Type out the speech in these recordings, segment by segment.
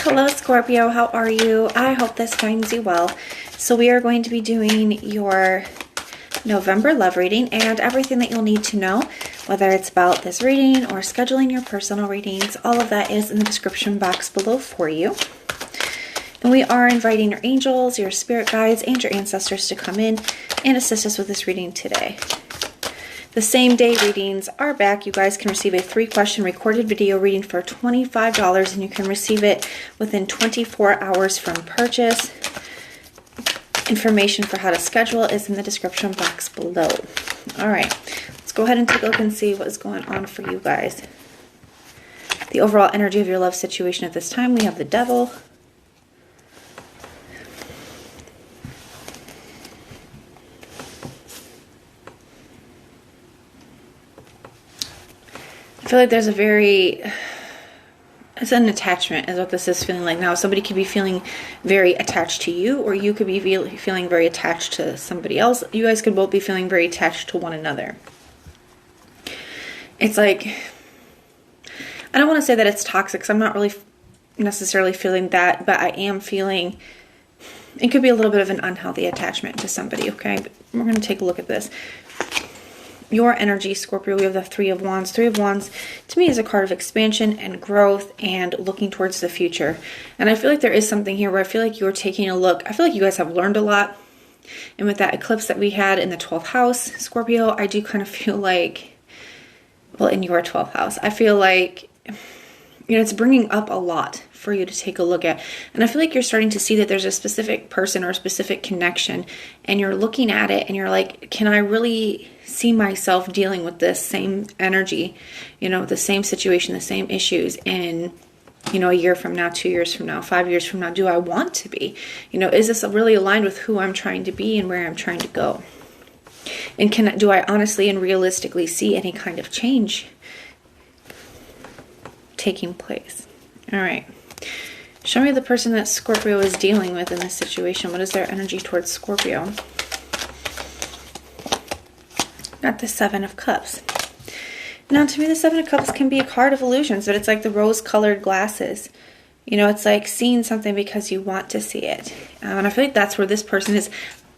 Hello Scorpio, how are you? I hope this finds you well. So we are going to be doing your November love reading and everything that you'll need to know, whether it's about this reading or scheduling your personal readings. All of that is in the description box below for you. And we are inviting your angels, your spirit guides, and your ancestors to come in and assist us with this reading today. The same day readings are back. You guys can receive a 3-question recorded video reading for $25, and you can receive it within 24 hours from purchase. Information for how to schedule is in the description box below. All right, let's go ahead and take a look and see what is going on for you guys. The overall energy of your love situation at this time, we have the Devil, I feel like there's it's an attachment is what this is feeling like now. Somebody could be feeling very attached to you, or you could be feeling very attached to somebody else. You guys could both be feeling very attached to one another. It's like, I don't want to say that it's toxic, because I'm not really necessarily feeling that, but I am feeling it could be a little bit of an unhealthy attachment to somebody, okay? But we're going to take a look at this. Your energy, Scorpio, we have the Three of Wands. Three of Wands, to me, is a card of expansion and growth and looking towards the future. And I feel like there is something here where I feel like you're taking a look. I feel like you guys have learned a lot. And with that eclipse that we had in the 12th house, Scorpio, I do kind of feel like, well, in your 12th house, I feel like, it's bringing up a lot for you to take a look at. And I feel like you're starting to see that there's a specific person or a specific connection, and you're looking at it and you're like, can I really see myself dealing with this same energy, the same situation, the same issues in, a year from now, 2 years from now, 5 years from now? Do I want to be? Is this really aligned with who I'm trying to be and where I'm trying to go? And do I honestly and realistically see any kind of change taking place? All right. Show me the person that Scorpio is dealing with in this situation. What is their energy towards Scorpio? Got the Seven of Cups. Now, to me, the Seven of Cups can be a card of illusions, but it's like the rose-colored glasses. It's like seeing something because you want to see it. And I feel like that's where this person is.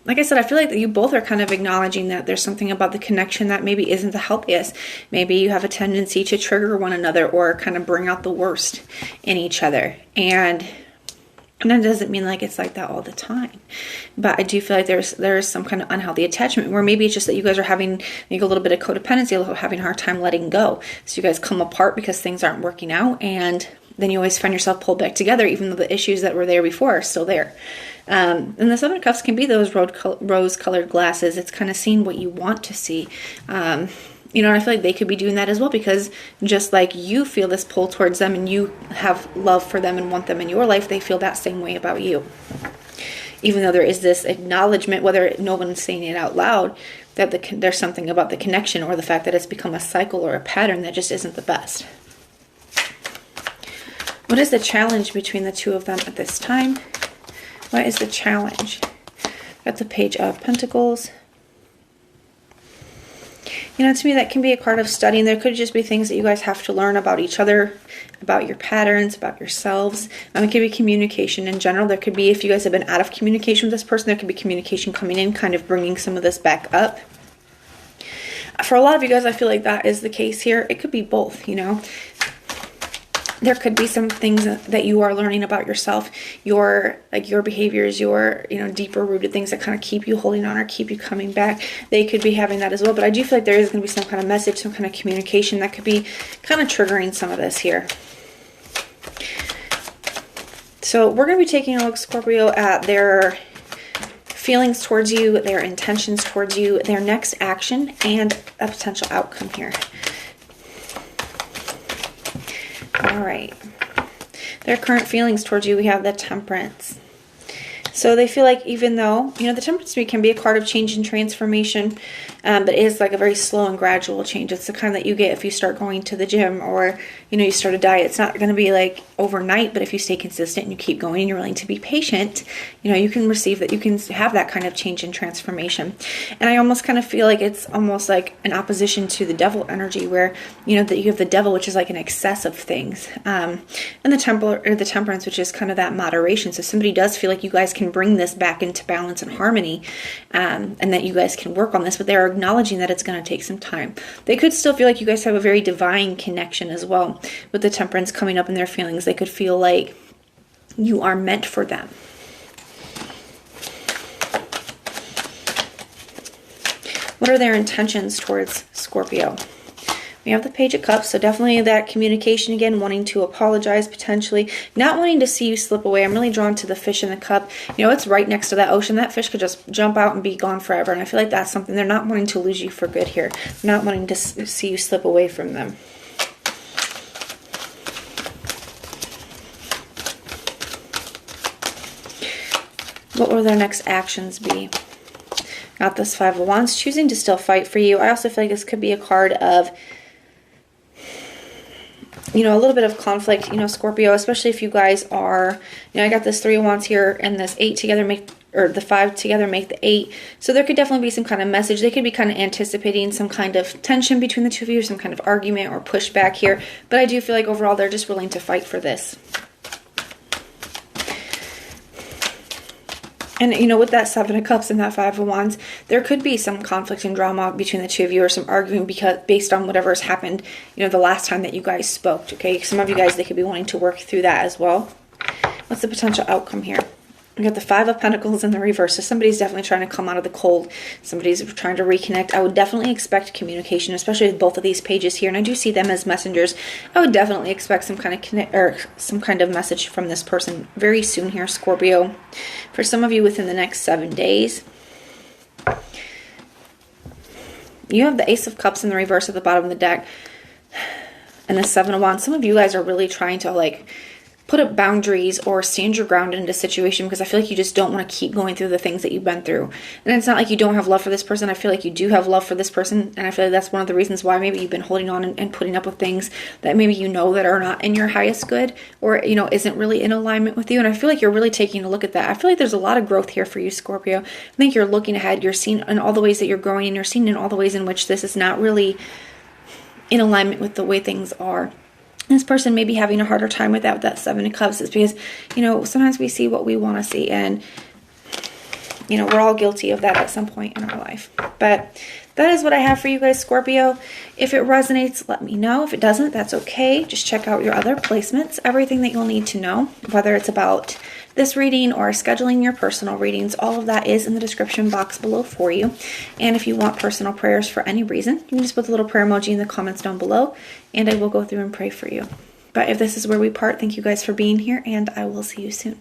Like I said, I feel like that you both are kind of acknowledging that there's something about the connection that maybe isn't the healthiest. Maybe you have a tendency to trigger one another or kind of bring out the worst in each other. And that doesn't mean like it's like that all the time. But I do feel like there's some kind of unhealthy attachment where maybe it's just that you guys are having a little bit of codependency, having a hard time letting go. So you guys come apart because things aren't working out, and then you always find yourself pulled back together, even though the issues that were there before are still there. And the Seven of Cups can be those rose-colored glasses. It's kind of seeing what you want to see. And I feel like they could be doing that as well, because just like you feel this pull towards them and you have love for them and want them in your life, they feel that same way about you. Even though there is this acknowledgement, whether no one's saying it out loud, that there's something about the connection or the fact that it's become a cycle or a pattern that just isn't the best. What is the challenge between the two of them at this time? What is the challenge? Got the Page of Pentacles. To me, that can be a card of studying. There could just be things that you guys have to learn about each other, about your patterns, about yourselves. It could be communication in general. There could be, if you guys have been out of communication with this person, there could be communication coming in, kind of bringing some of this back up. For a lot of you guys, I feel like that is the case here. It could be both, There could be some things that you are learning about yourself, your behaviors, your, deeper rooted things that kind of keep you holding on or keep you coming back. They could be having that as well. But I do feel like there is going to be some kind of message, some kind of communication that could be kind of triggering some of this here. So we're going to be taking a look, Scorpio, at their feelings towards you, their intentions towards you, their next action, and a potential outcome here. All right. Their current feelings towards you, we have the Temperance. So they feel like even though, you know, the Temperance can be a card of change and transformation, but it is like a very slow and gradual change. It's the kind that you get if you start going to the gym or, you know, you start a diet. It's not going to be like overnight, but if you stay consistent and you keep going and you're willing to be patient, you know, you can receive that, you can have that kind of change and transformation. And I almost kind of feel like it's almost like an opposition to the devil energy where, you know, that you have the devil, which is like an excess of things. And the Temperance, which is kind of that moderation. So somebody does feel like you guys can bring this back into balance and harmony, and that you guys can work on this, but they're acknowledging that it's going to take some time. They could still feel like you guys have a very divine connection as well with the Temperance coming up in their feelings. They could feel like you are meant for them. What are their intentions towards Scorpio? We have the Page of Cups, so definitely that communication again, wanting to apologize potentially, not wanting to see you slip away. I'm really drawn to the fish in the cup. You know, it's right next to that ocean. That fish could just jump out and be gone forever, and I feel like that's something they're not wanting to lose you for good here. They're not wanting to see you slip away from them. What will their next actions be? Got this Five of Wands, choosing to still fight for you. I also feel like this could be a card of, you know, a little bit of conflict, you know, Scorpio, especially if you guys are, you know, I got this Three of Wands here and this 8 together make, or the 5 together make the 8. So there could definitely be some kind of message. They could be kind of anticipating some kind of tension between the two of you, some kind of argument or pushback here. But I do feel like overall they're just willing to fight for this. And, you know, with that Seven of Cups and that Five of Wands, there could be some conflict and drama between the two of you, or some arguing based on whatever has happened, you know, the last time that you guys spoke, okay? Some of you guys, they could be wanting to work through that as well. What's the potential outcome here? We got the Five of Pentacles in the reverse. So somebody's definitely trying to come out of the cold. Somebody's trying to reconnect. I would definitely expect communication, especially with both of these pages here. And I do see them as messengers. I would definitely expect some kind of some kind of message from this person very soon here, Scorpio. For some of you, within the next 7 days. You have the Ace of Cups in the reverse at the bottom of the deck, and the Seven of Wands. Some of you guys are really trying to like put up boundaries or stand your ground in a situation, because I feel like you just don't want to keep going through the things that you've been through. And it's not like you don't have love for this person. I feel like you do have love for this person, and I feel like that's one of the reasons why maybe you've been holding on and putting up with things that maybe you know that are not in your highest good, or, you know, isn't really in alignment with you. And I feel like you're really taking a look at that. I feel like there's a lot of growth here for you, Scorpio. I think you're looking ahead. You're seeing in all the ways that you're growing, and you're seeing in all the ways in which this is not really in alignment with the way things are. This person may be having a harder time with that Seven of Cups. It's because, you know, sometimes we see what we want to see, and, you know, we're all guilty of that at some point in our life. But that is what I have for you guys, Scorpio. If it resonates, let me know. If it doesn't, that's okay. Just check out your other placements. Everything that you'll need to know, whether it's about this reading or scheduling your personal readings, all of that is in the description box below for you. And if you want personal prayers for any reason, you can just put the little prayer emoji in the comments down below, and I will go through and pray for you. But if this is where we part, thank you guys for being here, and I will see you soon.